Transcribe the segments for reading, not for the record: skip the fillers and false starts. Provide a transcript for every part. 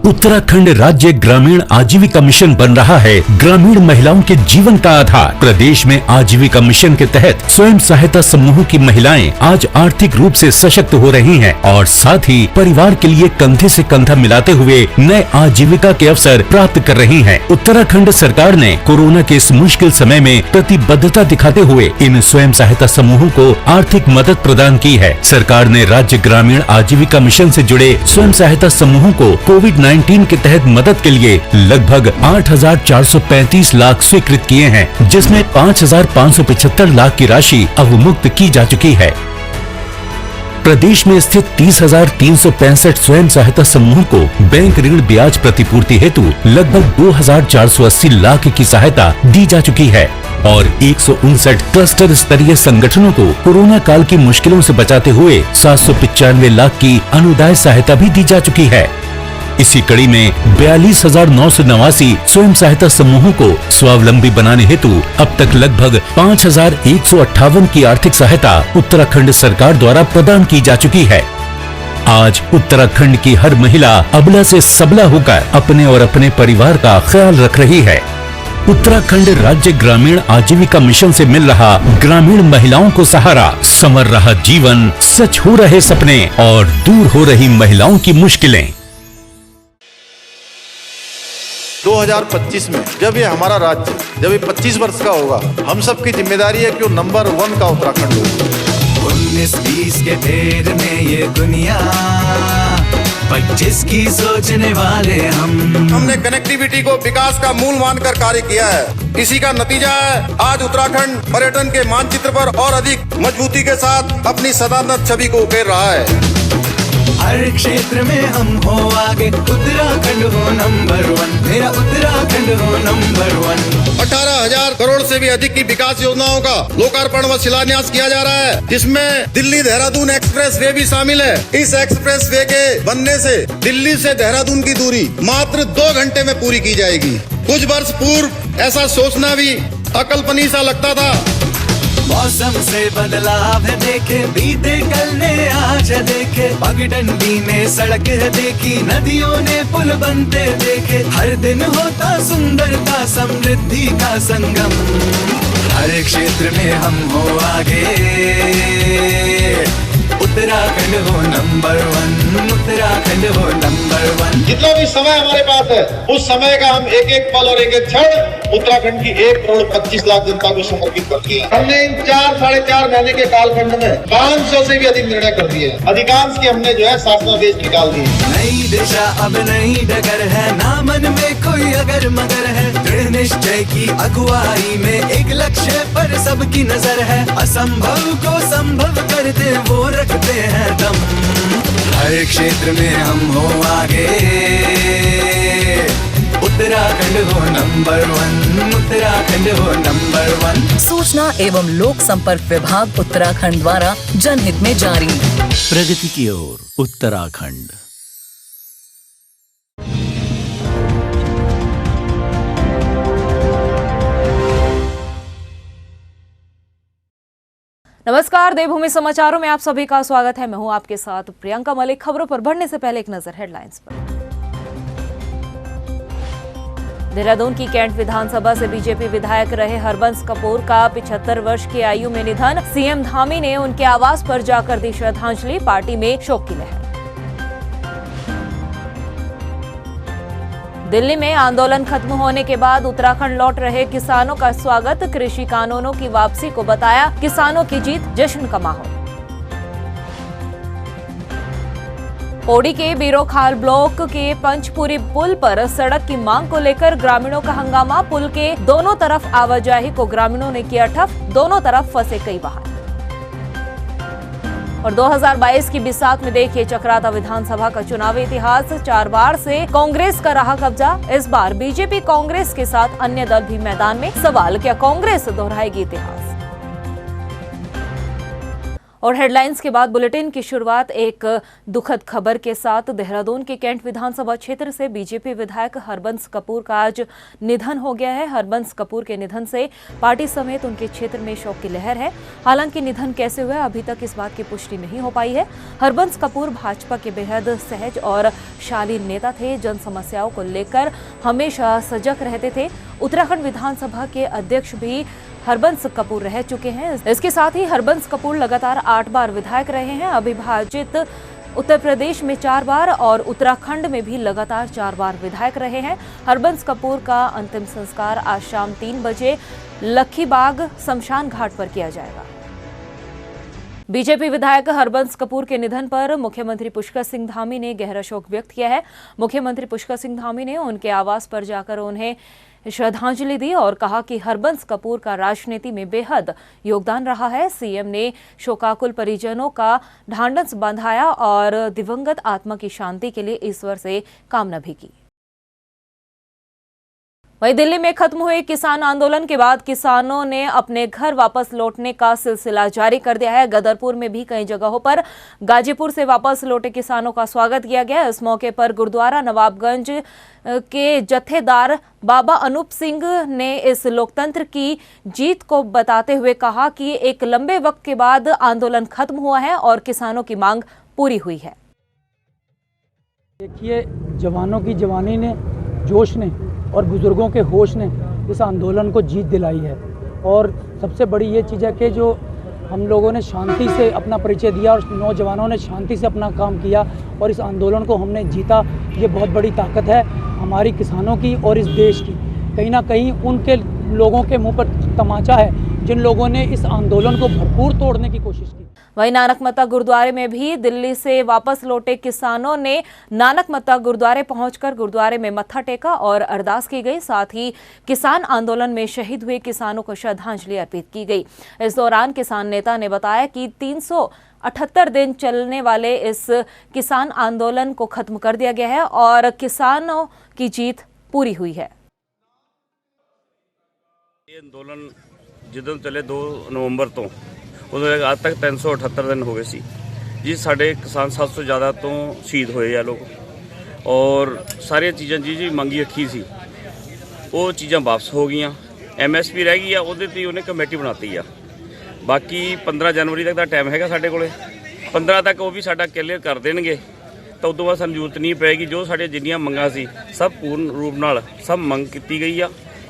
उत्तराखंड राज्य ग्रामीण आजीविका मिशन बन रहा है ग्रामीण महिलाओं के जीवन का आधार। प्रदेश में आजीविका मिशन के तहत स्वयं सहायता समूहों की महिलाएं आज आर्थिक रूप से सशक्त हो रही हैं और साथ ही परिवार के लिए कंधे से कंधा मिलाते हुए नए आजीविका के अवसर प्राप्त कर रही हैं। उत्तराखंड सरकार ने कोरोना के इस मुश्किल समय में प्रतिबद्धता दिखाते हुए इन स्वयं सहायता समूहों को आर्थिक मदद प्रदान की है। सरकार ने राज्य ग्रामीण आजीविका मिशन से जुड़े स्वयं सहायता समूहों को कोविड-19 के तहत मदद के लिए लगभग 8,435 लाख स्वीकृत किए हैं, जिसमें 5,575 लाख की राशि अवमुक्त की जा चुकी है। प्रदेश में स्थित 30,365 स्वयं सहायता समूहों को बैंक ऋण ब्याज प्रतिपूर्ति हेतु लगभग 2,480 लाख की सहायता दी जा चुकी है और 159 क्लस्टर स्तरीय संगठनों को कोरोना काल की मुश्किलों से बचाते हुए 795 लाख की अनुदान सहायता भी दी जा चुकी है। इसी कड़ी में 42,989 स्वयं सहायता समूहों को स्वावलंबी बनाने हेतु अब तक लगभग 5,158 की आर्थिक सहायता उत्तराखंड सरकार द्वारा प्रदान की जा चुकी है। आज उत्तराखंड की हर महिला अबला से सबला होकर अपने और अपने परिवार का ख्याल रख रही है। उत्तराखंड राज्य ग्रामीण आजीविका मिशन से मिल रहा ग्रामीण महिलाओं को सहारा, संवर रहा जीवन, सच हो रहे सपने और दूर हो रही महिलाओं की मुश्किलें। 2025 में जब ये हमारा राज्य जब ये 25 वर्ष का होगा, हम सबकी जिम्मेदारी है कि वो नंबर 1 का उत्तराखंड हो। 19-20 के फेर में ये दुनिया 25 की सोचने वाले हमने कनेक्टिविटी को विकास का मूल मानकर कार्य किया है। इसी का नतीजा है आज उत्तराखंड पर्यटन के मानचित्र पर और अधिक मजबूती के साथ अपनी सदानत छवि को उकेर रहा है। हर क्षेत्र में हम हो आगे, उत्तराखंड हो नंबर 1, मेरा उत्तराखंड हो नंबर 1। 18,000 करोड़ से भी अधिक की विकास योजनाओं का लोकार्पण व शिलान्यास किया जा रहा है, जिसमें दिल्ली देहरादून एक्सप्रेस वे भी शामिल है। इस एक्सप्रेस वे के बनने से दिल्ली से देहरादून की दूरी मात्र 2 घंटे में पूरी की जाएगी। कुछ वर्ष पूर्व ऐसा सोचना भी अकल्पनीय सा लगता था। मौसम से बदलाव है देखे, बीते कल ने आज देखे, पगडंडी में सड़क है देखी, नदियों ने पुल बनते देखे, हर दिन होता सुंदरता समृद्धि का संगम। हर क्षेत्र में हम हो आगे, उत्तराखंड हो नंबर 1, उत्तराखंड हो नंबर 1। जितना भी समय हमारे पास है, उस समय का हम एक एक पल और एक एक क्षण उत्तराखंड की 1,25,00,000 जनता को समर्पित कर दिया। हमने इन 4-4.5 महीने के कालखंड में 500 से भी अधिक निर्णय कर दिए। अधिकांश की हमने जो है शासनादेश निकाल दिए। नई दिशा अब नई डगर है, ना मन में कोई अगर मगर है, दृढ़ निश्चय की अगुवाई में एक लक्ष्य पर सबकी नजर है, असंभव को संभव करते वो रखते हैं दम। हर क्षेत्र में हम हो आगे, उत्तराखंड हो नंबर 1, उत्तराखंड हो नंबर 1। सूचना एवं लोक संपर्क विभाग उत्तराखंड द्वारा जनहित में जारी। प्रगति की ओर उत्तराखंड। नमस्कार, देवभूमि समाचारों में आप सभी का स्वागत है। मैं हूं आपके साथ प्रियंका मलिक। खबरों पर बढ़ने से पहले एक नजर हेडलाइंस पर। देहरादून की कैंट विधानसभा से बीजेपी विधायक रहे हरबंस कपूर का 75 वर्ष की आयु में निधन। सीएम धामी ने उनके आवास पर जाकर दी श्रद्धांजलि। पार्टी में शोक की लहर। दिल्ली में आंदोलन खत्म होने के बाद उत्तराखंड लौट रहे किसानों का स्वागत। कृषि कानूनों की वापसी को बताया किसानों की जीत, जश्न का माहौल। पौड़ी के बीरोखाल ब्लॉक के पंचपुरी पुल पर सड़क की मांग को लेकर ग्रामीणों का हंगामा। पुल के दोनों तरफ आवाजाही को ग्रामीणों ने किया ठप, दोनों तरफ फंसे कई वाहन। और 2022 की बिसात में देखिए चक्राता विधानसभा का चुनावी इतिहास। 4 बार से कांग्रेस का रहा कब्जा। इस बार बीजेपी कांग्रेस के साथ अन्य दल भी मैदान में। सवाल, क्या कांग्रेस दोहराएगी इतिहास? और हेडलाइंस के बाद बुलेटिन की शुरुआत एक दुखद खबर के साथ। देहरादून के कैंट विधानसभा क्षेत्र से बीजेपी विधायक हरबंस कपूर का आज निधन हो गया है। हरबंस कपूर के निधन से पार्टी समेत उनके क्षेत्र में शोक की लहर है। हालांकि निधन कैसे हुआ अभी तक इस बात की पुष्टि नहीं हो पाई है। हरबंस कपूर भाजपा के बेहद सहज और शालीन नेता थे। जन समस्याओं को लेकर हमेशा सजग रहते थे। उत्तराखंड विधानसभा के अध्यक्ष भी हरबंस कपूर रह चुके हैं। इसके साथ ही हरबंस कपूर लगातार 8 बार विधायक रहे हैं। अविभाजित उत्तर प्रदेश में 4 बार और उत्तराखंड में भी लगातार 4 बार विधायक रहे हैं। हरबंस कपूर का अंतिम संस्कार आज शाम 3 बजे लखीबाग शमशान घाट पर किया जाएगा। बीजेपी विधायक हरबंस कपूर के निधन पर मुख्यमंत्री पुष्कर सिंह धामी ने गहरा शोक व्यक्त किया है। मुख्यमंत्री पुष्कर सिंह धामी ने उनके आवास पर जाकर उन्हें श्रद्धांजलि दी और कहा कि हरबंस कपूर का राजनीति में बेहद योगदान रहा है। सीएम ने शोकाकुल परिजनों का ढांढस बंधाया और दिवंगत आत्मा की शांति के लिए ईश्वर से कामना भी की। वहीं दिल्ली में खत्म हुए किसान आंदोलन के बाद किसानों ने अपने घर वापस लौटने का सिलसिला जारी कर दिया है। गदरपुर में भी कई जगहों पर गाजीपुर से वापस लौटे किसानों का स्वागत किया गया। इस मौके पर गुरुद्वारा नवाबगंज के जत्थेदार बाबा अनूप सिंह ने इस लोकतंत्र की जीत को बताते हुए कहा कि एक लंबे वक्त के बाद आंदोलन खत्म हुआ है और किसानों की मांग पूरी हुई है। देखिए, जवानों की जवानी ने, जोश ने और बुजुर्गों के होश ने इस आंदोलन को जीत दिलाई है। और सबसे बड़ी ये चीज़ है कि जो हम लोगों ने शांति से अपना परिचय दिया और नौजवानों ने शांति से अपना काम किया और इस आंदोलन को हमने जीता, ये बहुत बड़ी ताकत है हमारी किसानों की और इस देश की। कहीं ना कहीं उनके लोगों के मुंह पर तमाचा है जिन लोगों ने इस आंदोलन को भरपूर तोड़ने की कोशिश की। वहीं नानकमत्ता गुरुद्वारे में भी दिल्ली से वापस लौटे किसानों ने नानकमत्ता गुरुद्वारे पहुंचकर गुरुद्वारे में मत्था टेका और अरदास की गई। साथ ही किसान आंदोलन में शहीद हुए किसानों को श्रद्धांजलि अर्पित की गई। इस दौरान किसान नेता ने बताया कि 378 दिन चलने वाले इस किसान आंदोलन को खत्म कर दिया गया है और किसानों की जीत पूरी हुई है। ये आंदोलन जिदों चले 2 नवंबर तो उਦੋਂ ਅੱਜ ਤੱਕ 378 दिन हो गए सी जी। साढ़े किसान 700 ज़्यादा तो शहीद होए आ लोग और सारिया चीज़ां जी मंगी रखी सी वो चीज़ां वापस हो गई। MSP रह गई आ, ਉਹਦੇ ਤੇ ਉਹਨੇ कमेटी बनाती आ। बाकी 15 जनवरी तक ਦਾ टाइम हैगा ਸਾਡੇ ਕੋਲੇ। 15 तक वो भी साडा क्लीयर कर देणगे ਤਾਂ ਉਦੋਂ ਬਾਅਦ ਸਾਨੂੰ ਜ਼ਰੂਰਤ ਨਹੀਂ ਪੈਗੀ। ਜੋ ਸਾਡੇ ਜਿੰਨੀਆਂ ਮੰਗਾਂ ਸੀ सब पूर्ण रूप ਨਾਲ सब मंग की गई आ।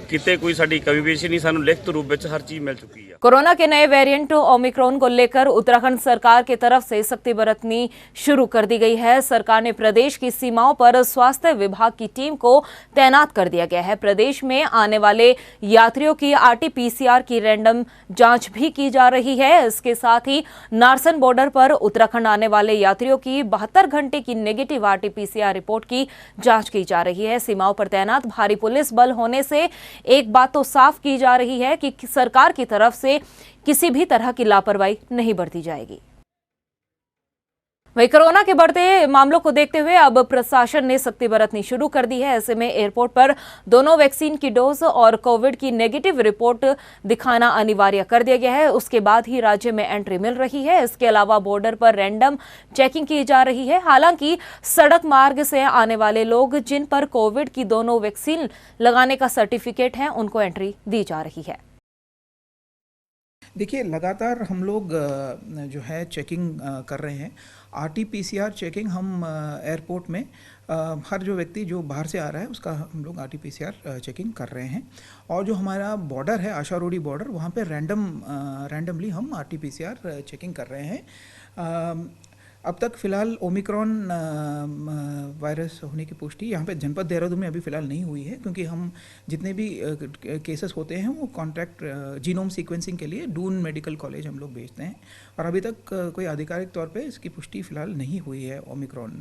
किते कोई साडी कमी पेशी नहीं, सानू लिखित रूप में हर चीज मिल चुकी है। कोरोना के नए वेरिएंट ओमिक्रॉन को लेकर उत्तराखंड सरकार की तरफ से सख्ती बरतनी शुरू कर दी गई है। सरकार ने प्रदेश की सीमाओं पर स्वास्थ्य विभाग की टीम को तैनात कर दिया गया है। प्रदेश में आने वाले यात्रियों की RT-PCR की रैंडम जांच भी की जा रही है। इसके साथ ही नारसन बॉर्डर पर उत्तराखंड आने वाले यात्रियों की 72 घंटे की नेगेटिव RT-PCR रिपोर्ट की जांच की जा रही है। सीमाओं पर तैनात भारी पुलिस बल होने से एक बात तो साफ की जा रही है कि सरकार की तरफ से किसी भी तरह की लापरवाही नहीं बरती जाएगी। वहीं कोरोना के बढ़ते मामलों को देखते हुए अब प्रशासन ने सख्ती बरतनी शुरू कर दी है। ऐसे में एयरपोर्ट पर दोनों वैक्सीन की डोज और कोविड की नेगेटिव रिपोर्ट दिखाना अनिवार्य कर दिया गया है। उसके बाद ही राज्य में एंट्री मिल रही है। इसके अलावा बॉर्डर पर रैंडम चेकिंग की जा रही है। हालांकि सड़क मार्ग से आने वाले लोग जिन पर कोविड की दोनों वैक्सीन लगाने का सर्टिफिकेट है उनको एंट्री दी जा रही है। देखिए, लगातार हम लोग जो है चेकिंग कर रहे हैं। RT-PCR चेकिंग हम एयरपोर्ट में हर जो व्यक्ति जो बाहर से आ रहा है उसका हम लोग RT-PCR चेकिंग कर रहे हैं। और जो हमारा बॉर्डर है आशारोडी बॉर्डर, वहाँ पे रैंडमली हम RT-PCR चेकिंग कर रहे हैं। अब तक फ़िलहाल ओमिक्रॉन वायरस होने की पुष्टि यहाँ पे जनपद देहरादून में अभी फ़िलहाल नहीं हुई है, क्योंकि हम जितने भी केसेस होते हैं वो कॉन्ट्रैक्ट जीनोम सीक्वेंसिंग के लिए डून मेडिकल कॉलेज हम लोग भेजते हैं। और अभी तक कोई आधिकारिक तौर पे इसकी पुष्टि फिलहाल नहीं हुई है ओमिक्रॉन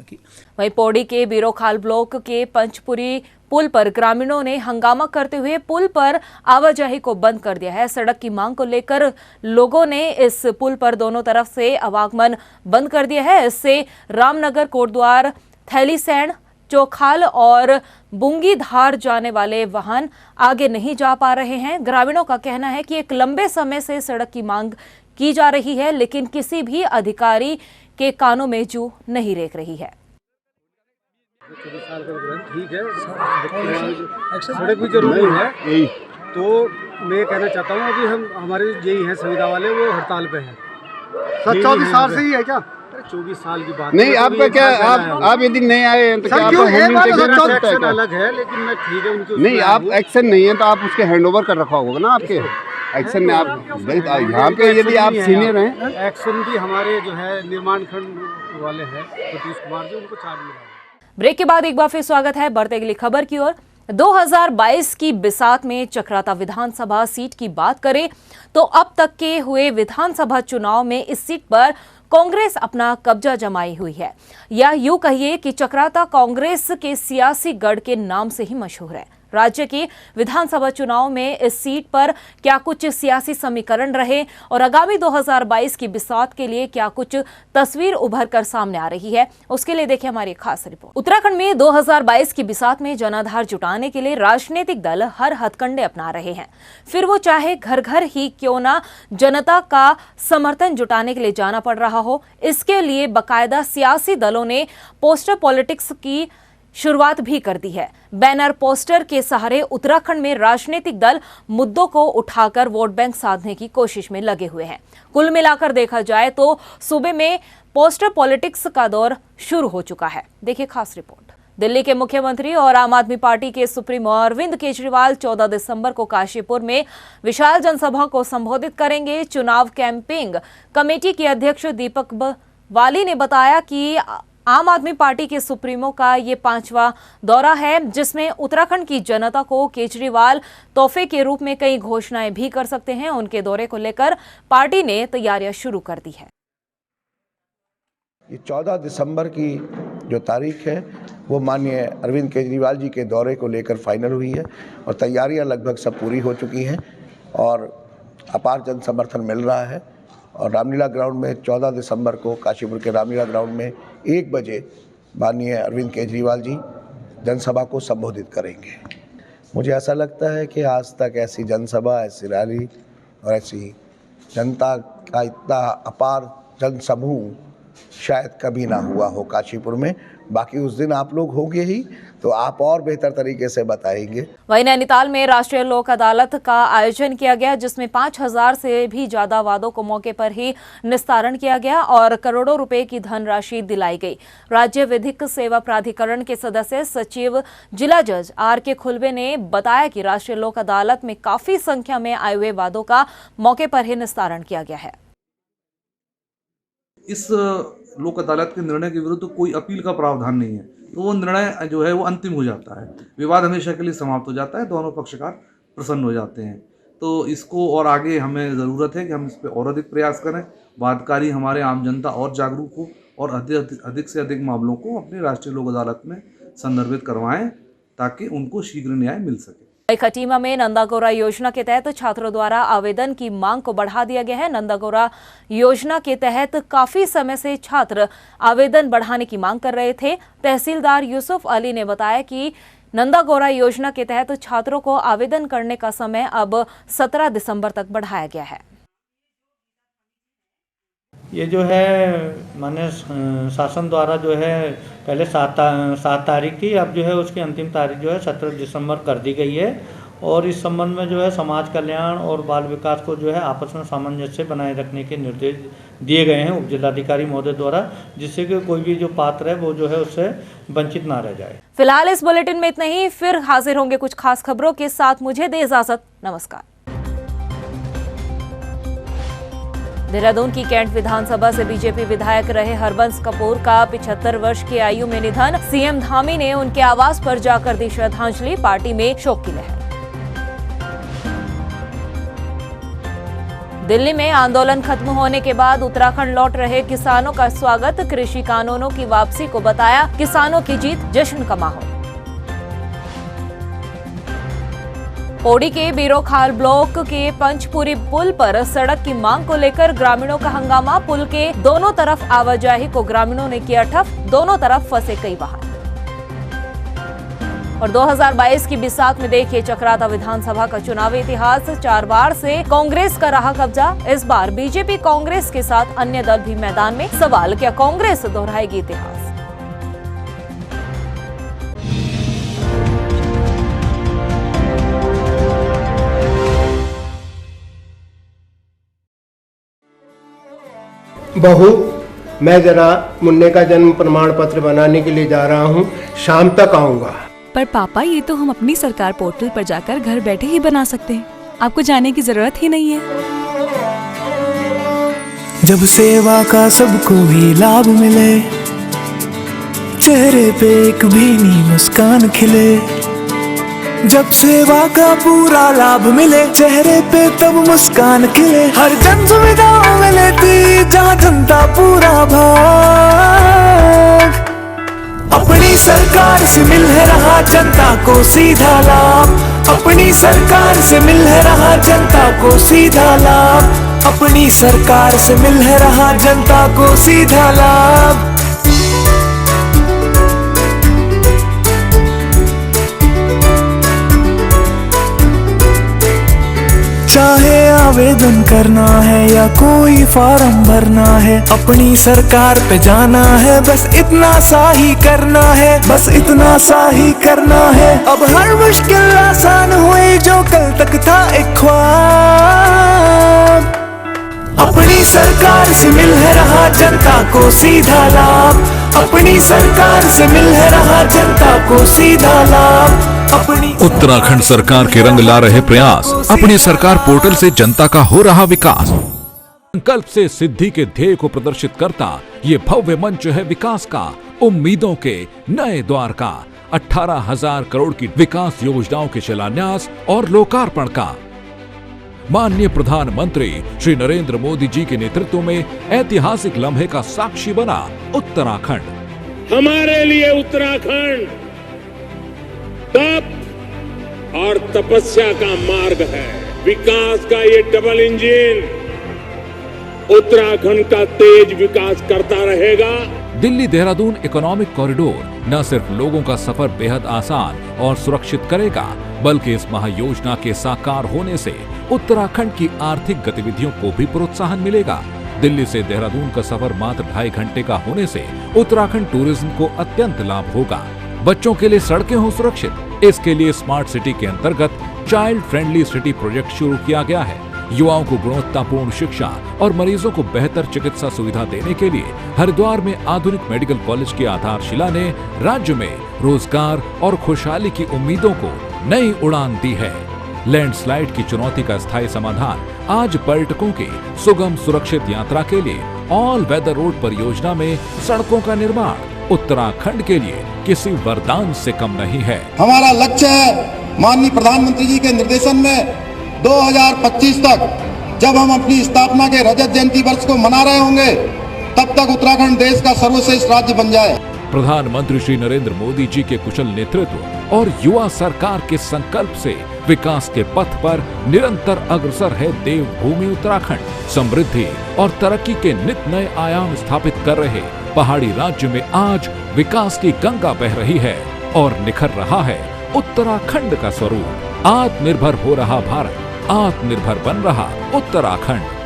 की। वहीं पौड़ी के बीरोखाल ब्लॉक के पंचपुरी पुल पर ग्रामीणों ने हंगामा करते हुए पुल पर आवाजाही को बंद कर दिया है। सड़क की मांग को लेकर लोगों ने इस पुल पर दोनों तरफ से आवागमन बंद कर दिया है। इससे रामनगर, कोटद्वार, थैलीसैंण, चौखाल और बुंगी धार जाने वाले वाहन आगे नहीं जा पा रहे हैं। ग्रामीणों का कहना है कि एक लंबे समय से सड़क की मांग की जा रही है, लेकिन किसी भी अधिकारी के कानों में जू नहीं रेंग रही है। 24 साल का प्रोग्राम ठीक है, सड़क भी जरूरी है। तो मैं कहना चाहता हूँ अभी हमारे जेई हैं संविदा वाले, वो हड़ताल पे हैं। 24 साल से ही है क्या? 24 साल की बात नहीं, आपका क्या आप यदि नहीं आए तो क्या आपका एक्शन अलग है, लेकिन मैं ठीक है उनकी नहीं, आप एक्शन नहीं है तो आप उसके हैंडओवर कर रखा होगा ना आपके एक्शन में। आप यहाँ पे यदि आप सीनियर हैं, एक्शन भी हमारे जो है निर्माण खंड वाले हैं सतीश कुमार जी, उनको चार्ज मिला है। ब्रेक के बाद एक बार फिर स्वागत है। बढ़ते अगली खबर की ओर। 2022 की बिसात में चक्राता विधानसभा सीट की बात करें तो अब तक के हुए विधानसभा चुनाव में इस सीट पर कांग्रेस अपना कब्जा जमाई हुई है, या यूं कहिए कि चक्राता कांग्रेस के सियासी गढ़ के नाम से ही मशहूर है। राज्य के विधानसभा चुनाव में इस सीट पर क्या कुछ सियासी समीकरण रहे और आगामी 2022 की बिसात के लिए क्या कुछ तस्वीर उभर कर सामने आ रही है, उसके लिए देखिए हमारी खास रिपोर्ट। उत्तराखंड में 2022 की बिसात में जनाधार जुटाने के लिए राजनीतिक दल हर हथकंडे अपना रहे हैं, फिर वो चाहे घर घर ही क्यों ना जनता का समर्थन जुटाने के लिए जाना पड़ रहा हो। इसके लिए बाकायदा सियासी दलों ने पोस्टर पॉलिटिक्स की शुरुआत भी कर दी है। बैनर पोस्टर के सहारे उत्तराखंड में राजनीतिक दल मुद्दों को उठाकर वोट बैंक साधने की कोशिश में लगे हुए हैं। कुल मिलाकर देखा जाए तो सूबे में पोस्टर पॉलिटिक्स का दौर शुरू हो चुका है। देखिए खास रिपोर्ट। दिल्ली के मुख्यमंत्री और आम आदमी पार्टी के सुप्रीमो अरविंद केजरीवाल 14 दिसंबर को काशीपुर में विशाल जनसभा को संबोधित करेंगे। चुनाव कैंपेनिंग कमेटी के अध्यक्ष दीपक वाली ने बताया कि आम आदमी पार्टी के सुप्रीमो का ये 5वां दौरा है, जिसमें उत्तराखंड की जनता को केजरीवाल तोहफे के रूप में कई घोषणाएं भी कर सकते हैं। उनके दौरे को लेकर पार्टी ने तैयारियां शुरू कर दी है। ये 14 दिसंबर की जो तारीख है वो माननीय अरविंद केजरीवाल जी के दौरे को लेकर फाइनल हुई है और तैयारियां लगभग सब पूरी हो चुकी हैं और अपार जन समर्थन मिल रहा है। और रामलीला ग्राउंड में 14 दिसंबर को काशीपुर के रामलीला ग्राउंड में 1 बजे माननीय अरविंद केजरीवाल जी जनसभा को संबोधित करेंगे। मुझे ऐसा लगता है कि आज तक ऐसी जनसभा, ऐसी रैली और ऐसी जनता का इतना अपार जनसमूह शायद कभी ना हुआ हो काशीपुर में। बाकी उस दिन आप लोग होंगे ही तो आप और बेहतर तरीके से बताएंगे। वहीं नैनीताल में राष्ट्रीय लोक अदालत का आयोजन किया गया, जिसमें 5000 से भी ज्यादा वादों को मौके पर ही निस्तारण किया गया और करोड़ों रुपए की धनराशि दिलाई गई। राज्य विधिक सेवा प्राधिकरण के सदस्य सचिव जिला जज R.K. खुलबे ने बताया कि राष्ट्रीय लोक अदालत में काफी संख्या में आए हुए वादों का मौके पर ही निस्तारण किया गया है। इस लोक अदालत के निर्णय के विरुद्ध कोई अपील का प्रावधान नहीं है, तो वो निर्णय जो है वो अंतिम हो जाता है। विवाद हमेशा के लिए समाप्त हो जाता है, दोनों पक्षकार प्रसन्न हो जाते हैं। तो इसको और आगे हमें ज़रूरत है कि हम इस पर और अधिक प्रयास करें, वादकारी हमारे आम जनता और जागरूक हो और अधिक से अधिक मामलों को अपनी राष्ट्रीय लोक अदालत में संदर्भित करवाएं ताकि उनको शीघ्र न्याय मिल सके। खटीमा में नंदागोरा योजना के तहत छात्रों द्वारा आवेदन की मांग को बढ़ा दिया गया है। नंदागोरा योजना के तहत काफी समय से छात्र आवेदन बढ़ाने की मांग कर रहे थे। तहसीलदार यूसुफ अली ने बताया कि नंदागोरा योजना के तहत छात्रों को आवेदन करने का समय अब 17 दिसंबर तक बढ़ाया गया है। ये जो है माननीय शासन द्वारा जो है पहले 7 तारीख थी, अब जो है उसकी अंतिम तारीख जो है 17 दिसंबर कर दी गई है। और इस संबंध में जो है समाज कल्याण और बाल विकास को जो है आपस में सामंजस्य बनाए रखने के निर्देश दिए गए हैं उप जिलाधिकारी महोदय द्वारा, जिससे कि कोई भी जो पात्र है वो जो है उससे वंचित ना रह जाए। फिलहाल इस बुलेटिन में इतना ही, फिर हाजिर होंगे कुछ खास खबरों के साथ। मुझे दे इजाजत, नमस्कार। देहरादून की कैंट विधानसभा से बीजेपी विधायक रहे हरबंस कपूर का 75 वर्ष की आयु में निधन। सीएम धामी ने उनके आवास पर जाकर दी श्रद्धांजलि। पार्टी में शोक की लहर। दिल्ली में आंदोलन खत्म होने के बाद उत्तराखंड लौट रहे किसानों का स्वागत। कृषि कानूनों की वापसी को बताया किसानों की जीत, जश्न का माहौल। पौड़ी के बीरोखाल ब्लॉक के पंचपुरी पुल पर सड़क की मांग को लेकर ग्रामीणों का हंगामा। पुल के दोनों तरफ आवाजाही को ग्रामीणों ने किया ठप, दोनों तरफ फंसे कई वाहन। और 2022 की बिसात में देखिए चक्राता विधानसभा का चुनावी इतिहास। 4 बार से कांग्रेस का रहा कब्जा। इस बार बीजेपी कांग्रेस के साथ अन्य दल भी मैदान में। सवाल, क्या कांग्रेस दोहराएगी इतिहास? बहू, मैं जरा मुन्ने का जन्म प्रमाण पत्र बनाने के लिए जा रहा हूँ, शाम तक आऊँगा। पर पापा, ये तो हम अपनी सरकार पोर्टल पर जाकर घर बैठे ही बना सकते हैं, आपको जाने की जरूरत ही नहीं है। जब सेवा का सबको भी लाभ मिले, चेहरे पे एक भीनी मुस्कान खिले। जब सेवा का पूरा लाभ मिले, चेहरे पे तब मुस्कान खिले। हर जन सुविधाओं में लेती जहाँ जनता पूरा भाग। अपनी सरकार से मिल है रहा जनता को सीधा लाभ। अपनी सरकार से मिल है रहा जनता को सीधा लाभ। अपनी सरकार से मिल है रहा जनता को सीधा लाभ। चाहे आवेदन करना है या कोई फॉर्म भरना है, अपनी सरकार पे जाना है, बस इतना सा ही करना है, बस इतना सा ही करना है। अब हर मुश्किल आसान हुई जो कल तक था एक ख्वाब। अपनी सरकार से मिल है रहा जनता को सीधा लाभ। अपनी सरकार से मिल है रहा जनता को सीधा लाभ। उत्तराखंड सरकार के रंग ला रहे प्रयास, अपनी सरकार पोर्टल से जनता का हो रहा विकास। संकल्प से सिद्धि के ध्येय को प्रदर्शित करता ये भव्य मंच है विकास का, उम्मीदों के नए द्वार का। 18,000 करोड़ की विकास योजनाओं के शिलान्यास और लोकार्पण का। माननीय प्रधानमंत्री श्री नरेंद्र मोदी जी के नेतृत्व में ऐतिहासिक लम्हे का साक्षी बना उत्तराखंड। हमारे लिए उत्तराखंड तप और तपस्या का मार्ग है। विकास का ये डबल इंजन उत्तराखंड का तेज विकास करता रहेगा। दिल्ली देहरादून इकोनॉमिक कॉरिडोर न सिर्फ लोगों का सफर बेहद आसान और सुरक्षित करेगा, बल्कि इस महायोजना के साकार होने से उत्तराखंड की आर्थिक गतिविधियों को भी प्रोत्साहन मिलेगा। दिल्ली से देहरादून का सफर मात्र 2.5 घंटे का होने से उत्तराखंड टूरिज्म को अत्यंत लाभ होगा। बच्चों के लिए सड़कें हो सुरक्षित, इसके लिए स्मार्ट सिटी के अंतर्गत चाइल्ड फ्रेंडली सिटी प्रोजेक्ट शुरू किया गया है। युवाओं को गुणवत्तापूर्ण शिक्षा और मरीजों को बेहतर चिकित्सा सुविधा देने के लिए हरिद्वार में आधुनिक मेडिकल कॉलेज की आधारशिला ने राज्य में रोजगार और खुशहाली की उम्मीदों को नई उड़ान दी है। लैंडस्लाइड की चुनौती का स्थायी समाधान आज पर्यटकों की सुगम सुरक्षित यात्रा के लिए ऑल वेदर रोड परियोजना में सड़कों का निर्माण उत्तराखंड के लिए किसी वरदान से कम नहीं है। हमारा लक्ष्य है माननीय प्रधानमंत्री जी के निर्देशन में 2025 तक जब हम अपनी स्थापना के रजत जयंती वर्ष को मना रहे होंगे, तब तक उत्तराखंड देश का सर्वश्रेष्ठ राज्य बन जाए। प्रधानमंत्री श्री नरेंद्र मोदी जी के कुशल नेतृत्व और युवा सरकार के संकल्प से विकास के पथ पर निरंतर अग्रसर है देवभूमि उत्तराखंड। समृद्धि और तरक्की के नित नए आयाम स्थापित कर रहे पहाड़ी राज्य में आज विकास की गंगा बह रही है और निखर रहा है उत्तराखंड का स्वरूप। आत्मनिर्भर हो रहा भारत, आत्मनिर्भर बन रहा उत्तराखंड।